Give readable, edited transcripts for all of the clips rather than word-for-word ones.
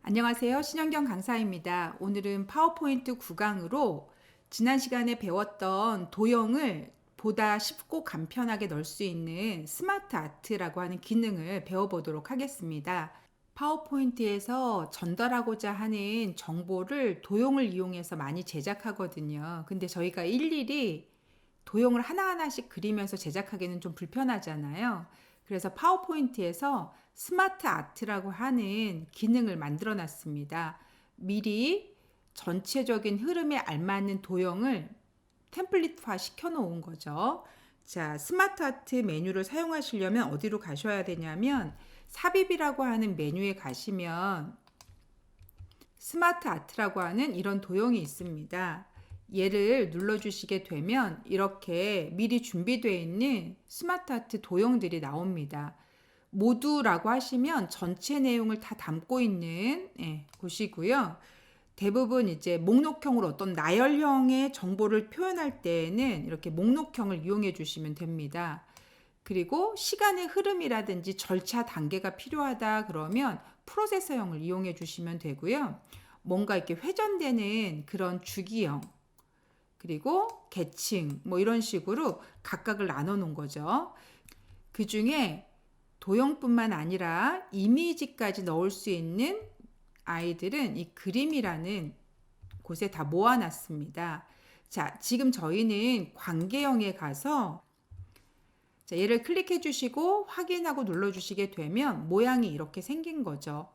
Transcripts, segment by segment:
안녕하세요. 신현경 강사입니다. 오늘은 파워포인트 9강으로 지난 시간에 배웠던 도형을 보다 쉽고 간편하게 넣을 수 있는 스마트 아트라고 하는 기능을 배워보도록 하겠습니다. 파워포인트에서 전달하고자 하는 정보를 도형을 이용해서 많이 제작하거든요. 근데 저희가 일일이 도형을 하나하나씩 그리면서 제작하기는 좀 불편하잖아요. 그래서 파워포인트에서 스마트 아트라고 하는 기능을 만들어 놨습니다. 미리 전체적인 흐름에 알맞는 도형을 템플릿화 시켜 놓은 거죠. 자, 스마트 아트 메뉴를 사용하시려면 어디로 가셔야 되냐면 삽입이라고 하는 메뉴에 가시면 스마트 아트라고 하는 이런 도형이 있습니다. 얘를 눌러주시게 되면 이렇게 미리 준비되어 있는 스마트 아트 도형들이 나옵니다. 모두라고 하시면 전체 내용을 다 담고 있는 곳이고요. 대부분 이제 목록형으로 어떤 나열형의 정보를 표현할 때에는 이렇게 목록형을 이용해 주시면 됩니다. 그리고 시간의 흐름이라든지 절차 단계가 필요하다 그러면 프로세서형을 이용해 주시면 되고요. 뭔가 이렇게 회전되는 그런 주기형 그리고 계층 뭐 이런 식으로 각각을 나눠 놓은 거죠. 그 중에 도형뿐만 아니라 이미지까지 넣을 수 있는 아이들은 이 그림이라는 곳에 다 모아놨습니다. 자, 지금 저희는 관계형에 가서 얘를 클릭해 주시고 확인하고 눌러 주시게 되면 모양이 이렇게 생긴 거죠.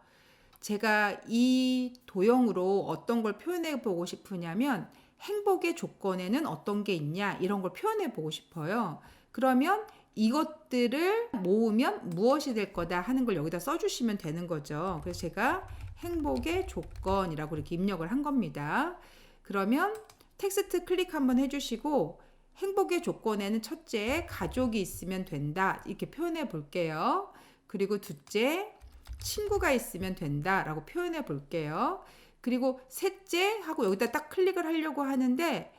제가 이 도형으로 어떤 걸 표현해 보고 싶으냐면 행복의 조건에는 어떤 게 있냐 이런 걸 표현해 보고 싶어요. 그러면 이것들을 모으면 무엇이 될 거다 하는 걸 여기다 써주시면 되는 거죠. 그래서 제가 행복의 조건이라고 이렇게 입력을 한 겁니다. 그러면 텍스트 클릭 한번 해주시고 행복의 조건에는 첫째 가족이 있으면 된다 이렇게 표현해 볼게요. 그리고 둘째 친구가 있으면 된다 라고 표현해 볼게요. 그리고 셋째 하고 여기다 딱 클릭을 하려고 하는데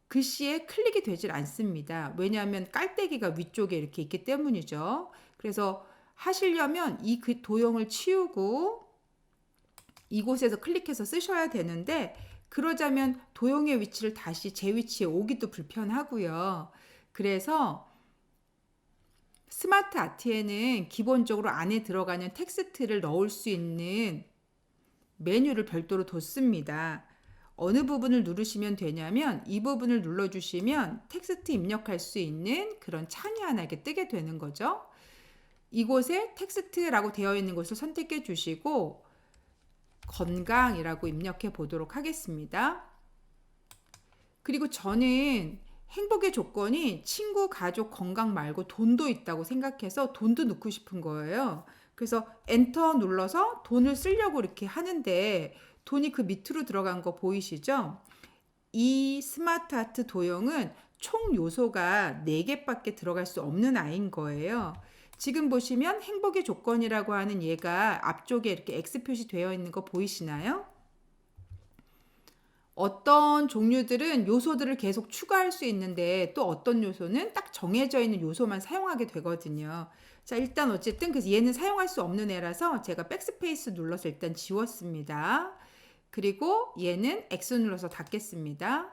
글씨에 클릭이 되질 않습니다. 왜냐하면 깔때기가 위쪽에 이렇게 있기 때문이죠. 그래서 하시려면 이 도형을 치우고 이곳에서 클릭해서 쓰셔야 되는데 그러자면 도형의 위치를 다시 제 위치에 오기도 불편하고요. 그래서 스마트 아트에는 기본적으로 안에 들어가는 텍스트를 넣을 수 있는 메뉴를 별도로 뒀습니다. 어느 부분을 누르시면 되냐면 이 부분을 눌러주시면 텍스트 입력할 수 있는 그런 창이 하나 이렇게 뜨게 되는 거죠. 이곳에 텍스트라고 되어 있는 곳을 선택해 주시고 건강이라고 입력해 보도록 하겠습니다. 그리고 저는 행복의 조건이 친구, 가족, 건강 말고 돈도 있다고 생각해서 돈도 넣고 싶은 거예요. 그래서 엔터 눌러서 돈을 쓰려고 이렇게 하는데 돈이 그 밑으로 들어간 거 보이시죠? 이 스마트 아트 도형은 총 요소가 4개밖에 들어갈 수 없는 아이인 거예요. 지금 보시면 행복의 조건이라고 하는 얘가 앞쪽에 이렇게 X 표시 되어 있는 거 보이시나요? 어떤 종류들은 요소들을 계속 추가할 수 있는데 또 어떤 요소는 딱 정해져 있는 요소만 사용하게 되거든요. 자, 일단 어쨌든 그래서 얘는 사용할 수 없는 애라서 제가 백스페이스 눌러서 일단 지웠습니다. 그리고 얘는 X 눌러서 닫겠습니다.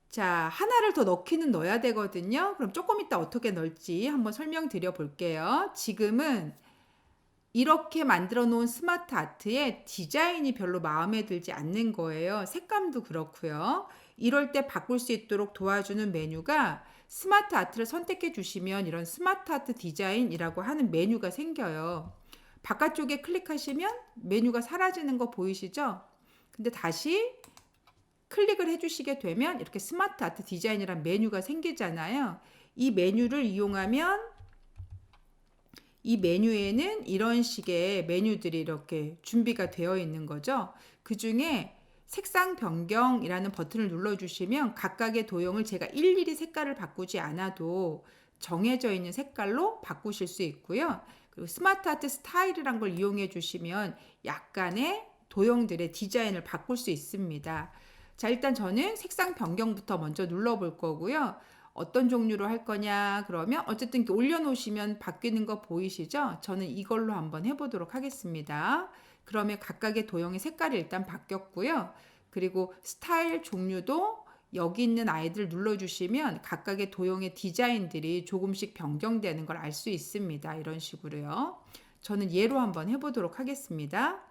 자, 하나를 더 넣기는 넣어야 되거든요. 그럼 조금 이따 어떻게 넣을지 한번 설명드려 볼게요. 지금은 이렇게 만들어 놓은 스마트 아트의 디자인이 별로 마음에 들지 않는 거예요. 색감도 그렇고요. 이럴 때 바꿀 수 있도록 도와주는 메뉴가 스마트 아트를 선택해 주시면 이런 스마트 아트 디자인이라고 하는 메뉴가 생겨요. 바깥쪽에 클릭하시면 메뉴가 사라지는 거 보이시죠? 근데 다시 클릭을 해주시게 되면 이렇게 스마트 아트 디자인이란 메뉴가 생기잖아요. 이 메뉴를 이용하면 이 메뉴에는 이런 식의 메뉴들이 이렇게 준비가 되어 있는 거죠. 그 중에 색상 변경이라는 버튼을 눌러주시면 각각의 도형을 제가 일일이 색깔을 바꾸지 않아도 정해져 있는 색깔로 바꾸실 수 있고요. 그리고 스마트 아트 스타일이란 걸 이용해 주시면 약간의 도형들의 디자인을 바꿀 수 있습니다. 자, 일단 저는 색상 변경부터 먼저 눌러볼 거고요. 어떤 종류로 할 거냐 그러면 어쨌든 이렇게 올려놓으시면 바뀌는 거 보이시죠? 저는 이걸로 한번 해보도록 하겠습니다. 그러면 각각의 도형의 색깔이 일단 바뀌었고요. 그리고 스타일 종류도 여기 있는 아이들 눌러주시면 각각의 도형의 디자인들이 조금씩 변경되는 걸 알 수 있습니다. 이런 식으로요. 저는 얘로 한번 해보도록 하겠습니다.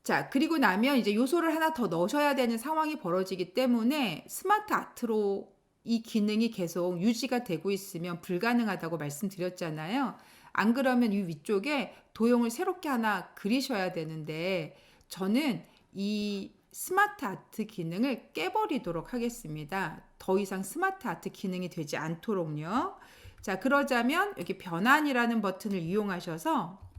자, 그리고 나면 이제 요소를 하나 더 넣으셔야 되는 상황이 벌어지기 때문에 스마트 아트로 이 기능이 계속 유지가 되고 있으면 불가능하다고 말씀드렸잖아요. 안 그러면 이 위쪽에 도형을 새롭게 하나 그리셔야 되는데 저는 이 스마트 아트 기능을 깨버리도록 하겠습니다. 더 이상 스마트 아트 기능이 되지 않도록요. 자, 그러자면 여기 변환이라는 버튼을 이용하셔서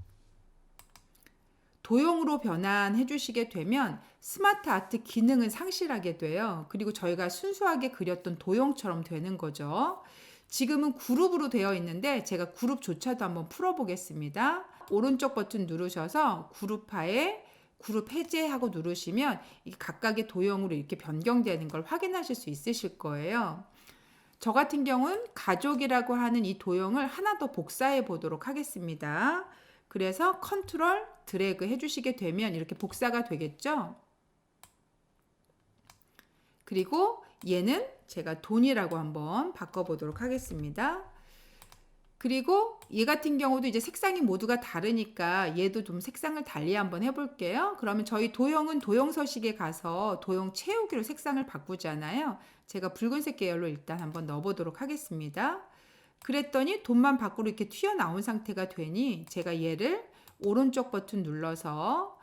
도형으로 변환해 주시게 되면 스마트 아트 기능은 상실하게 돼요. 그리고 저희가 순수하게 그렸던 도형처럼 되는 거죠. 지금은 그룹으로 되어 있는데 제가 그룹조차도 한번 풀어 보겠습니다. 오른쪽 버튼 누르셔서 그룹하에 그룹 해제하고 누르시면 이 각각의 도형으로 이렇게 변경되는 걸 확인하실 수 있으실 거예요. 저 같은 경우는 가족이라고 하는 이 도형을 하나 더 복사해 보도록 하겠습니다. 그래서 컨트롤 드래그 해주시게 되면 이렇게 복사가 되겠죠. 그리고 얘는 제가 돈이라고 한번 바꿔보도록 하겠습니다. 그리고 얘 같은 경우도 이제 색상이 모두가 다르니까 얘도 좀 색상을 달리 한번 해볼게요. 그러면 저희 도형은 도형 서식에 가서 도형 채우기로 색상을 바꾸잖아요. 제가 붉은색 계열로 일단 한번 넣어보도록 하겠습니다. 그랬더니 돈만 밖으로 이렇게 튀어나온 상태가 되니 제가 얘를 오른쪽 버튼 눌러서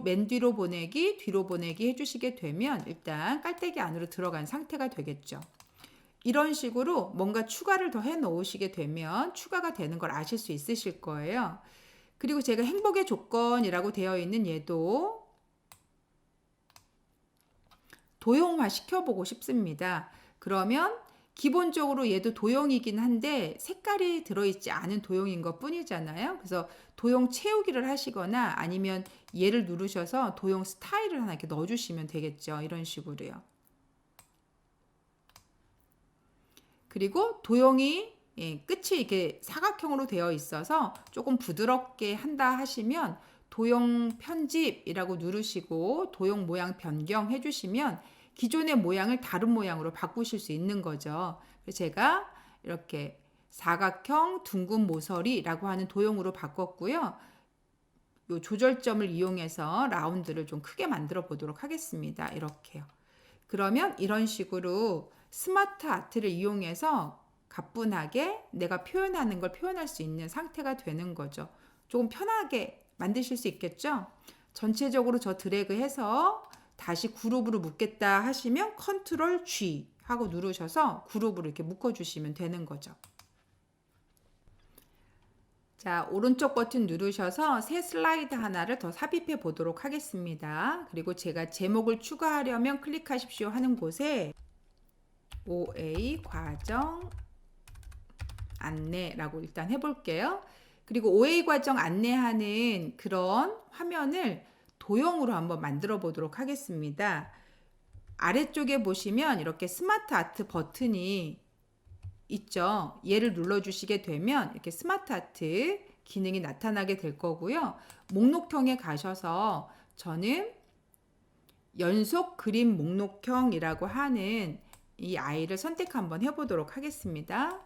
맨 뒤로 보내기 해주시게 되면 일단 깔때기 안으로 들어간 상태가 되겠죠. 이런 식으로 뭔가 추가를 더 해 놓으시게 되면 추가가 되는 걸 아실 수 있으실 거예요. 그리고 제가 행복의 조건이라고 되어 있는 얘도 도형화 시켜보고 싶습니다. 그러면 기본적으로 얘도 도형이긴 한데 색깔이 들어있지 않은 도형인 것 뿐이잖아요. 그래서 도형 채우기를 하시거나 아니면 얘를 누르셔서 도형 스타일을 하나 이렇게 넣어주시면 되겠죠. 이런 식으로요. 그리고 도형이 끝이 이렇게 사각형으로 되어 있어서 조금 부드럽게 한다 하시면 도형 편집이라고 누르시고 도형 모양 변경 해주시면 기존의 모양을 다른 모양으로 바꾸실 수 있는 거죠. 그래서 제가 이렇게 사각형 둥근 모서리라고 하는 도형으로 바꿨고요. 요 조절점을 이용해서 라운드를 좀 크게 만들어 보도록 하겠습니다. 이렇게요. 그러면 이런 식으로 스마트 아트를 이용해서 가뿐하게 내가 표현하는 걸 표현할 수 있는 상태가 되는 거죠. 조금 편하게 만드실 수 있겠죠? 전체적으로 저 드래그해서 다시 그룹으로 묶겠다 하시면 컨트롤 G 하고 누르셔서 그룹으로 이렇게 묶어주시면 되는 거죠. 자, 오른쪽 버튼 누르셔서 새 슬라이드 하나를 더 삽입해 보도록 하겠습니다. 그리고 제가 제목을 추가하려면 클릭하십시오 하는 곳에 OA 과정 안내라고 일단 해볼게요. 그리고 OA 과정 안내하는 그런 화면을 도형으로 한번 만들어 보도록 하겠습니다. 아래쪽에 보시면 이렇게 스마트 아트 버튼이 있죠. 얘를 눌러주시게 되면 이렇게 스마트 아트 기능이 나타나게 될 거고요. 목록형에 가셔서 저는 연속 그림 목록형이라고 하는 이 아이를 선택 한번 해보도록 하겠습니다.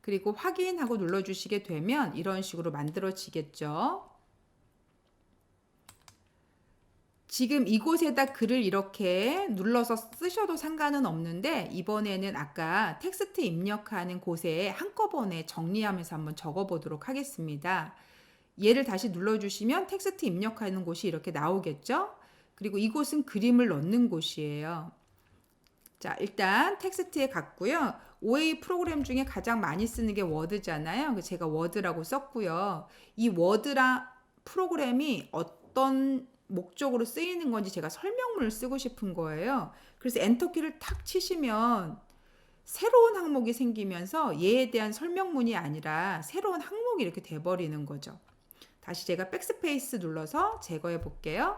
그리고 확인하고 눌러주시게 되면 이런 식으로 만들어지겠죠. 지금 이곳에다 글을 이렇게 눌러서 쓰셔도 상관은 없는데 이번에는 아까 텍스트 입력하는 곳에 한꺼번에 정리하면서 한번 적어 보도록 하겠습니다. 얘를 다시 눌러주시면 텍스트 입력하는 곳이 이렇게 나오겠죠? 그리고 이곳은 그림을 넣는 곳이에요. 자, 일단 텍스트에 갔고요. OA 프로그램 중에 가장 많이 쓰는 게 워드잖아요. 그래서 제가 워드라고 썼고요. 이 워드라 프로그램이 어떤 목적으로 쓰이는 건지 제가 설명문을 쓰고 싶은 거예요. 그래서 엔터키를 탁 치시면 새로운 항목이 생기면서 얘에 대한 설명문이 아니라 새로운 항목이 이렇게 돼버리는 거죠. 다시 제가 백스페이스 눌러서 제거해 볼게요.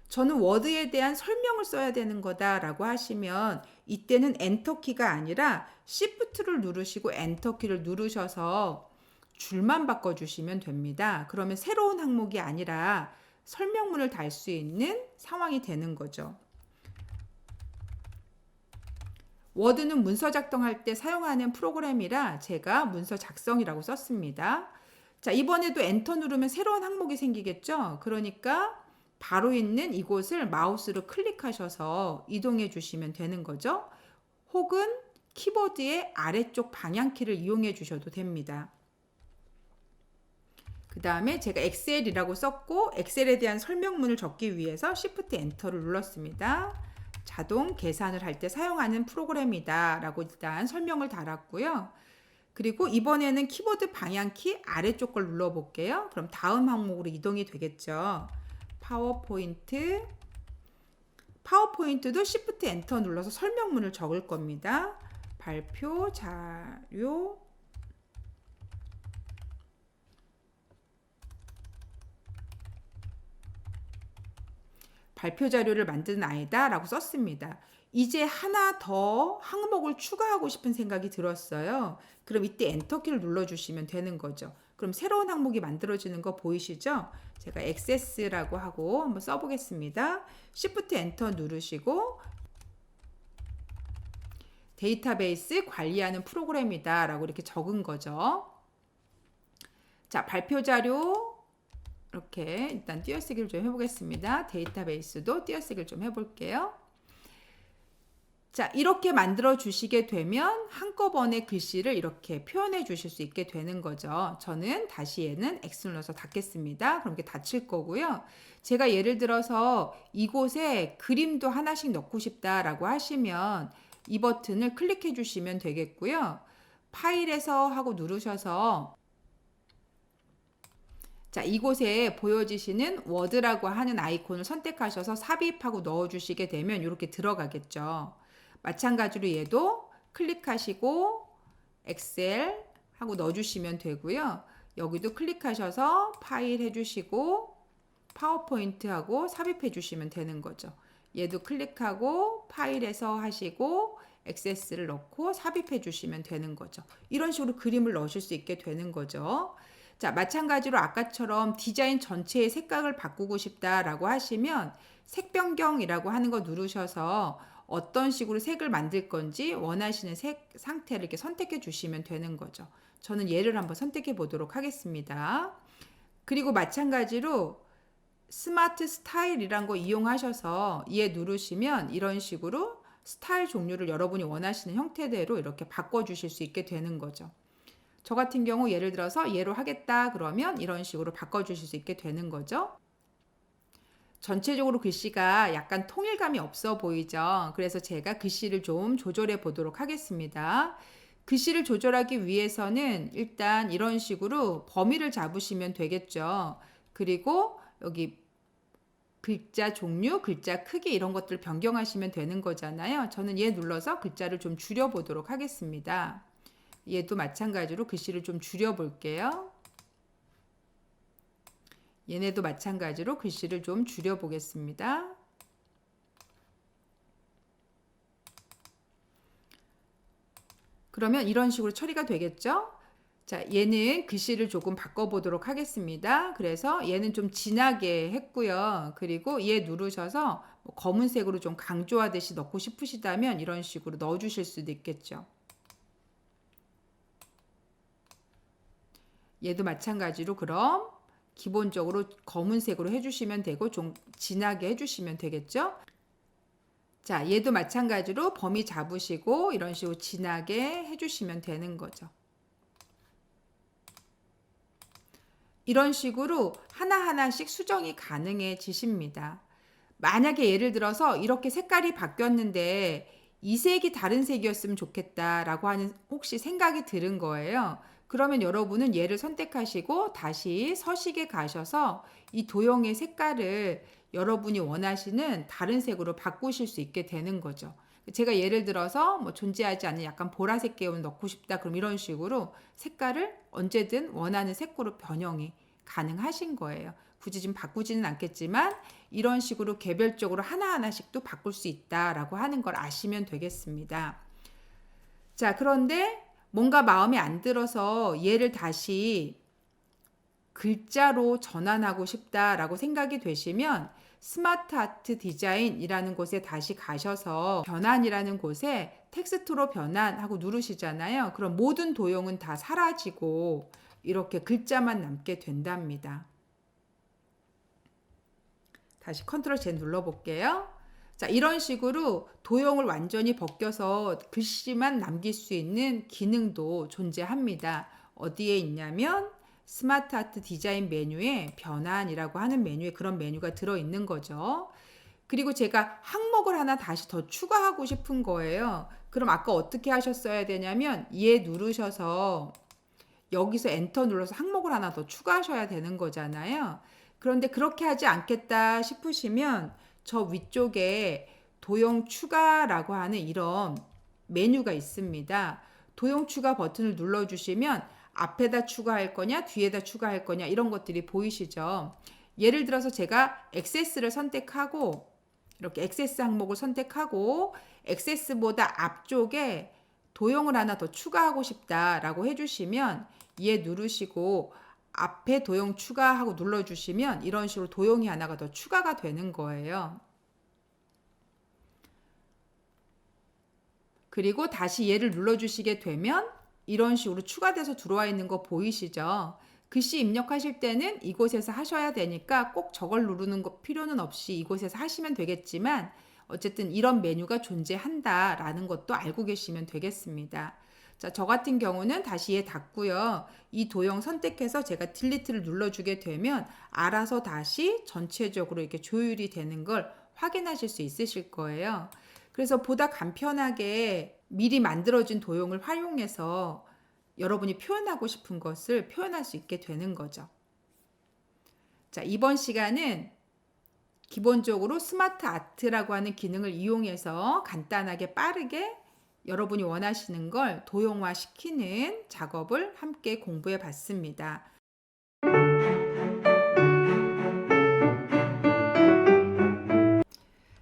저는 워드에 대한 설명을 써야 되는 거다라고 하시면 이때는 엔터키가 아니라 Shift를 누르시고 엔터키를 누르셔서 줄만 바꿔주시면 됩니다. 그러면 새로운 항목이 아니라 설명문을 달 수 있는 상황이 되는 거죠. 워드는 문서 작성할 때 사용하는 프로그램이라 제가 문서 작성이라고 썼습니다. 자, 이번에도 엔터 누르면 새로운 항목이 생기겠죠? 그러니까 바로 있는 이곳을 마우스로 클릭하셔서 이동해 주시면 되는 거죠. 혹은 키보드의 아래쪽 방향키를 이용해 주셔도 됩니다. 그 다음에 제가 엑셀이라고 썼고 엑셀에 대한 설명문을 적기 위해서 Shift 엔터를 눌렀습니다. 자동 계산을 할 때 사용하는 프로그램이다 라고 일단 설명을 달았고요. 그리고 이번에는 키보드 방향키 아래쪽 걸 눌러 볼게요. 그럼 다음 항목으로 이동이 되겠죠. 파워포인트도 Shift 엔터 눌러서 설명문을 적을 겁니다. 발표 자료 발표 자료를 만드는 아이다 라고 썼습니다. 이제 하나 더 항목을 추가하고 싶은 생각이 들었어요. 그럼 이때 엔터키를 눌러주시면 되는 거죠. 그럼 새로운 항목이 만들어지는 거 보이시죠? 제가 액세스라고 하고 한번 써보겠습니다. Shift 엔터 누르시고 데이터베이스 관리하는 프로그램이다 라고 이렇게 적은 거죠. 자, 발표 자료 이렇게 일단 띄어쓰기를 좀 해보겠습니다. 데이터베이스도 띄어쓰기를 좀 해볼게요. 자, 이렇게 만들어 주시게 되면 한꺼번에 글씨를 이렇게 표현해 주실 수 있게 되는 거죠. 저는 다시 얘는 X 눌러서 닫겠습니다. 그럼 이게 닫힐 거고요. 제가 예를 들어서 이곳에 그림도 하나씩 넣고 싶다라고 하시면 이 버튼을 클릭해 주시면 되겠고요. 파일에서 하고 누르셔서 자, 이곳에 보여지시는 워드라고 하는 아이콘을 선택하셔서 삽입하고 넣어주시게 되면 이렇게 들어가겠죠. 마찬가지로 얘도 클릭하시고 엑셀 하고 넣어주시면 되고요. 여기도 클릭하셔서 파일 해주시고 파워포인트 하고 삽입해 주시면 되는 거죠. 얘도 클릭하고 파일에서 하시고 액세스를 넣고 삽입해 주시면 되는 거죠. 이런 식으로 그림을 넣으실 수 있게 되는 거죠. 자, 마찬가지로 아까처럼 디자인 전체의 색깔을 바꾸고 싶다라고 하시면 색 변경이라고 하는 거 누르셔서 어떤 식으로 색을 만들 건지 원하시는 색 상태를 이렇게 선택해 주시면 되는 거죠. 저는 얘를 한번 선택해 보도록 하겠습니다. 그리고 마찬가지로 스마트 스타일이란 거 이용하셔서 얘 누르시면 이런 식으로 스타일 종류를 여러분이 원하시는 형태대로 이렇게 바꿔 주실 수 있게 되는 거죠. 저 같은 경우 예를 들어서 얘로 하겠다 그러면 이런 식으로 바꿔주실 수 있게 되는 거죠. 전체적으로 글씨가 약간 통일감이 없어 보이죠. 그래서 제가 글씨를 좀 조절해 보도록 하겠습니다. 글씨를 조절하기 위해서는 일단 이런 식으로 범위를 잡으시면 되겠죠. 그리고 여기 글자 종류, 글자 크기 이런 것들 변경하시면 되는 거잖아요. 저는 얘 눌러서 글자를 좀 줄여 보도록 하겠습니다. 얘도 마찬가지로 글씨를 좀 줄여 볼게요. 얘네도 마찬가지로 글씨를 좀 줄여 보겠습니다. 그러면 이런 식으로 처리가 되겠죠? 자, 얘는 글씨를 조금 바꿔보도록 하겠습니다. 그래서 얘는 좀 진하게 했고요. 그리고 얘 누르셔서 검은색으로 좀 강조하듯이 넣고 싶으시다면 이런 식으로 넣어주실 수도 있겠죠. 얘도 마찬가지로 그럼 기본적으로 검은색으로 해주시면 되고 좀 진하게 해주시면 되겠죠. 자, 얘도 마찬가지로 범위 잡으시고 이런 식으로 진하게 해주시면 되는 거죠. 이런 식으로 하나하나씩 수정이 가능해지십니다. 만약에 예를 들어서 이렇게 색깔이 바뀌었는데 이 색이 다른 색이었으면 좋겠다라고 하는 혹시 생각이 드는 거예요. 그러면 여러분은 얘를 선택하시고 다시 서식에 가셔서 이 도형의 색깔을 여러분이 원하시는 다른 색으로 바꾸실 수 있게 되는 거죠. 제가 예를 들어서 뭐 존재하지 않는 약간 보라색 계열 넣고 싶다. 그럼 이런 식으로 색깔을 언제든 원하는 색으로 변형이 가능하신 거예요. 굳이 지금 바꾸지는 않겠지만 이런 식으로 개별적으로 하나하나씩 또 바꿀 수 있다라고 하는 걸 아시면 되겠습니다. 자, 그런데 뭔가 마음에 안 들어서 얘를 다시 글자로 전환하고 싶다라고 생각이 되시면 스마트 아트 디자인이라는 곳에 다시 가셔서 변환이라는 곳에 텍스트로 변환하고 누르시잖아요. 그럼 모든 도형은 다 사라지고 이렇게 글자만 남게 된답니다. 다시 컨트롤 Z 눌러볼게요. 자, 이런 식으로 도형을 완전히 벗겨서 글씨만 남길 수 있는 기능도 존재합니다. 어디에 있냐면 스마트 아트 디자인 메뉴에 변환이라고 하는 메뉴에 그런 메뉴가 들어있는 거죠. 그리고 제가 항목을 하나 다시 더 추가하고 싶은 거예요. 그럼 아까 어떻게 하셨어야 되냐면 얘 누르셔서 여기서 엔터 눌러서 항목을 하나 더 추가하셔야 되는 거잖아요. 그런데 그렇게 하지 않겠다 싶으시면 저 위쪽에 도형 추가라고 하는 이런 메뉴가 있습니다. 도형 추가 버튼을 눌러주시면 앞에다 추가할 거냐 뒤에다 추가할 거냐 이런 것들이 보이시죠. 예를 들어서 제가 액세스를 선택하고 이렇게 액세스 항목을 선택하고 액세스보다 앞쪽에 도형을 하나 더 추가하고 싶다라고 해주시면 얘 누르시고 앞에 도형 추가하고 눌러주시면 이런 식으로 도형이 하나가 더 추가가 되는 거예요. 그리고 다시 얘를 눌러주시게 되면 이런 식으로 추가돼서 들어와 있는 거 보이시죠? 글씨 입력하실 때는 이곳에서 하셔야 되니까 꼭 저걸 누르는 거 필요는 없이 이곳에서 하시면 되겠지만 어쨌든 이런 메뉴가 존재한다라는 것도 알고 계시면 되겠습니다. 자, 저 같은 경우는 다시 얘 닫고요. 이 도형 선택해서 제가 딜리트를 눌러주게 되면 알아서 다시 전체적으로 이렇게 조율이 되는 걸 확인하실 수 있으실 거예요. 그래서 보다 간편하게 미리 만들어진 도형을 활용해서 여러분이 표현하고 싶은 것을 표현할 수 있게 되는 거죠. 자, 이번 시간은 기본적으로 스마트 아트라고 하는 기능을 이용해서 간단하게 빠르게 여러분이 원하시는 걸 도형화 시키는 작업을 함께 공부해 봤습니다.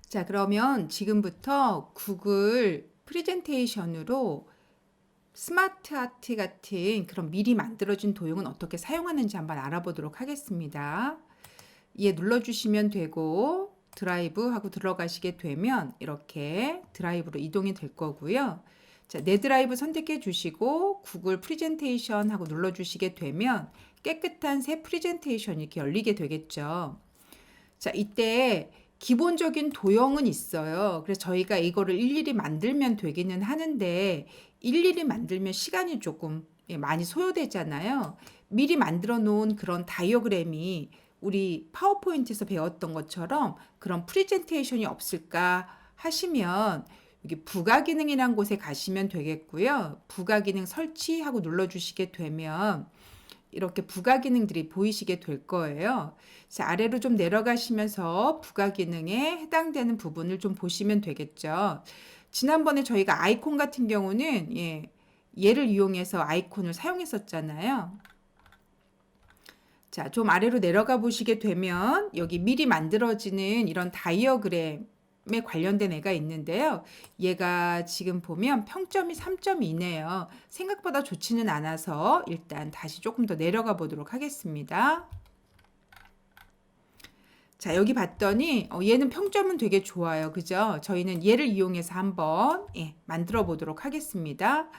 자, 그러면 지금부터 구글 프레젠테이션으로 스마트 아트 같은 그런 미리 만들어진 도형은 어떻게 사용하는지 한번 알아보도록 하겠습니다. 얘 눌러주시면 되고 드라이브 하고 들어가시게 되면 이렇게 드라이브로 이동이 될 거고요. 자, 내 드라이브 선택해 주시고 구글 프레젠테이션 하고 눌러주시게 되면 깨끗한 새 프레젠테이션이 이렇게 열리게 되겠죠. 자, 이때 기본적인 도형은 있어요. 그래서 저희가 이거를 일일이 만들면 되기는 하는데 일일이 만들면 시간이 조금 많이 소요되잖아요. 미리 만들어 놓은 그런 다이어그램이 우리 파워포인트에서 배웠던 것처럼 그런 프레젠테이션이 없을까 하시면 여기 부가 기능이란 곳에 가시면 되겠고요. 부가 기능 설치하고 눌러주시게 되면 이렇게 부가 기능들이 보이시게 될 거예요. 그래서 아래로 좀 내려가시면서 부가 기능에 해당되는 부분을 좀 보시면 되겠죠. 지난번에 저희가 아이콘 같은 경우는 얘를 이용해서 아이콘을 사용했었잖아요. 자, 좀 아래로 내려가 보시게 되면 여기 미리 만들어지는 이런 다이어그램에 관련된 애가 있는데요. 얘가 지금 보면 평점이 3.2네요. 생각보다 좋지는 않아서 일단 다시 조금 더 내려가 보도록 하겠습니다. 자, 여기 봤더니 얘는 평점은 되게 좋아요. 그죠? 저희는 얘를 이용해서 한번 만들어 보도록 하겠습니다.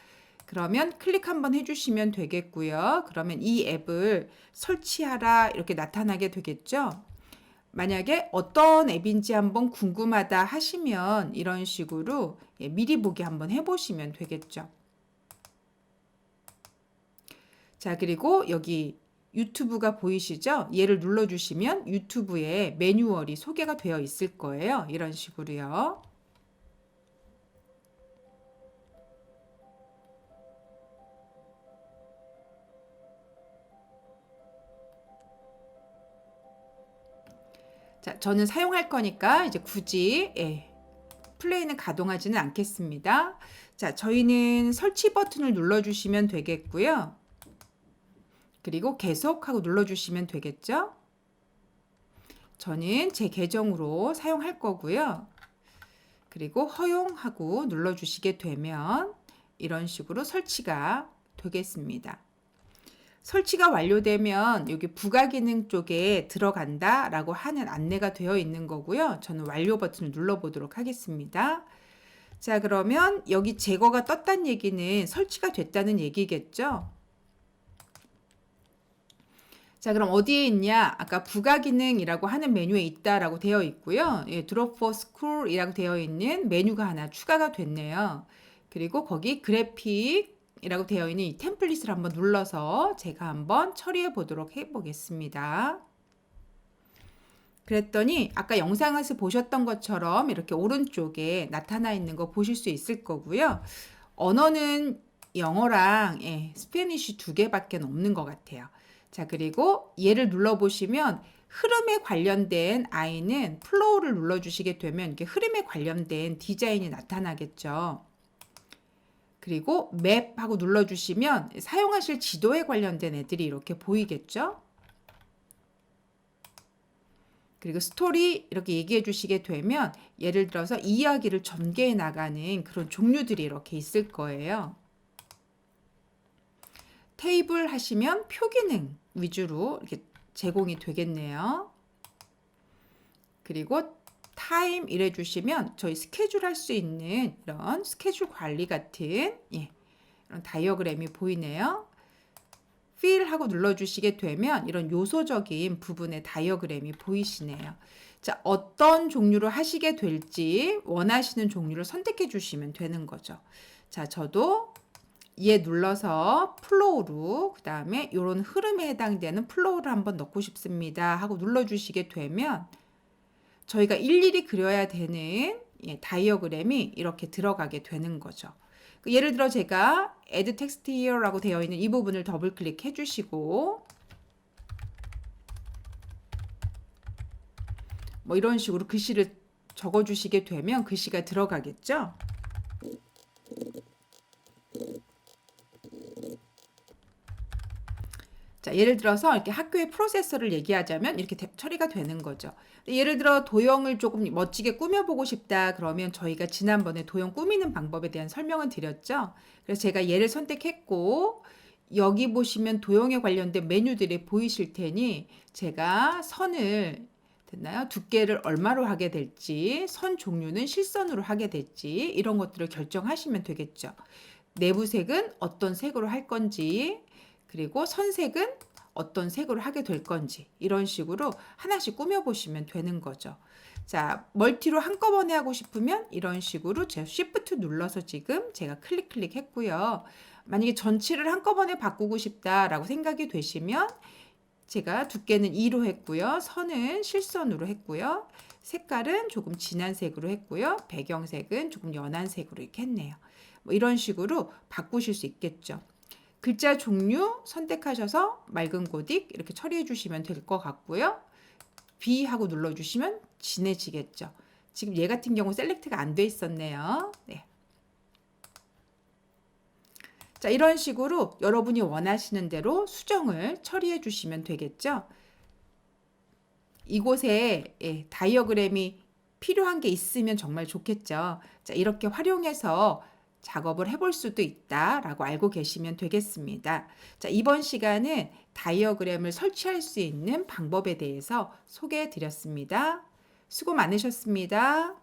그러면 클릭 한번 해주시면 되겠고요. 그러면 이 앱을 설치하라 이렇게 나타나게 되겠죠. 만약에 어떤 앱인지 한번 궁금하다 하시면 이런 식으로 미리 보기 한번 해보시면 되겠죠. 자, 그리고 여기 유튜브가 보이시죠? 얘를 눌러주시면 유튜브에 매뉴얼이 소개가 되어 있을 거예요. 이런 식으로요. 자, 저는 사용할 거니까 이제 굳이 플레이는 가동하지는 않겠습니다. 자, 저희는 설치 버튼을 눌러주시면 되겠고요. 그리고 계속하고 눌러주시면 되겠죠? 저는 제 계정으로 사용할 거고요. 그리고 허용하고 눌러주시게 되면 이런 식으로 설치가 되겠습니다. 설치가 완료되면 여기 부가 기능 쪽에 들어간다 라고 하는 안내가 되어 있는 거고요. 저는 완료 버튼을 눌러보도록 하겠습니다. 자, 그러면 여기 제거가 떴다는 얘기는 설치가 됐다는 얘기겠죠? 자, 그럼 어디에 있냐? 아까 부가 기능이라고 하는 메뉴에 있다라고 되어 있고요. 예, Drop for School이라고 되어 있는 메뉴가 하나 추가가 됐네요. 그리고 거기 그래픽이라고 되어 있는 이 템플릿을 한번 눌러서 제가 한번 처리해 보도록 해 보겠습니다. 그랬더니 아까 영상에서 보셨던 것처럼 이렇게 오른쪽에 나타나 있는 거 보실 수 있을 거고요. 언어는 영어랑 스페니쉬 두 개밖에 없는 것 같아요. 자, 그리고 얘를 눌러보시면 흐름에 관련된 I는 플로우를 눌러주시게 되면 이렇게 흐름에 관련된 디자인이 나타나겠죠. 그리고 맵하고 눌러주시면 사용하실 지도에 관련된 애들이 이렇게 보이겠죠. 그리고 스토리 이렇게 얘기해 주시게 되면 예를 들어서 이야기를 전개해 나가는 그런 종류들이 이렇게 있을 거예요. 테이블 하시면 표 기능 위주로 이렇게 제공이 되겠네요. 그리고 타임 이래 주시면 저희 스케줄 할 수 있는 이런 스케줄 관리 같은 이런 다이어그램이 보이네요. fill 하고 눌러주시게 되면 이런 요소적인 부분의 다이어그램이 보이시네요. 자, 어떤 종류로 하시게 될지 원하시는 종류를 선택해 주시면 되는 거죠. 자, 저도 얘 눌러서 플로우로 그 다음에 이런 흐름에 해당되는 플로우를 한번 넣고 싶습니다 하고 눌러주시게 되면 저희가 일일이 그려야 되는 다이어그램이 이렇게 들어가게 되는 거죠. 예를 들어 제가 add text here라고 되어 있는 이 부분을 더블 클릭해 주시고 뭐 이런 식으로 글씨를 적어 주시게 되면 글씨가 들어가겠죠. 자, 예를 들어서 이렇게 학교의 프로세서를 얘기하자면 이렇게 처리가 되는 거죠. 예를 들어 도형을 조금 멋지게 꾸며보고 싶다 그러면 저희가 지난번에 도형 꾸미는 방법에 대한 설명을 드렸죠. 그래서 제가 얘를 선택했고 여기 보시면 도형에 관련된 메뉴들이 보이실 테니 제가 선을 됐나요? 두께를 얼마로 하게 될지, 선 종류는 실선으로 하게 될지 이런 것들을 결정하시면 되겠죠. 내부색은 어떤 색으로 할 건지 그리고 선색은 어떤 색으로 하게 될 건지 이런 식으로 하나씩 꾸며보시면 되는 거죠. 자, 멀티로 한꺼번에 하고 싶으면 이런 식으로 제가 Shift 눌러서 지금 제가 클릭 했고요. 만약에 전체를 한꺼번에 바꾸고 싶다라고 생각이 되시면 제가 두께는 2로 했고요. 선은 실선으로 했고요. 색깔은 조금 진한 색으로 했고요. 배경색은 조금 연한 색으로 이렇게 했네요. 뭐 이런 식으로 바꾸실 수 있겠죠. 글자 종류 선택하셔서 맑은 고딕 이렇게 처리해 주시면 될 것 같고요. B 하고 눌러주시면 진해지겠죠. 지금 얘 같은 경우 셀렉트가 안 돼 있었네요. 네. 자, 이런 식으로 여러분이 원하시는 대로 수정을 처리해 주시면 되겠죠. 이곳에 다이어그램이 필요한 게 있으면 정말 좋겠죠. 자, 이렇게 활용해서 작업을 해볼 수도 있다라고 알고 계시면 되겠습니다. 자, 이번 시간은 다이어그램을 설치할 수 있는 방법에 대해서 소개해 드렸습니다. 수고 많으셨습니다.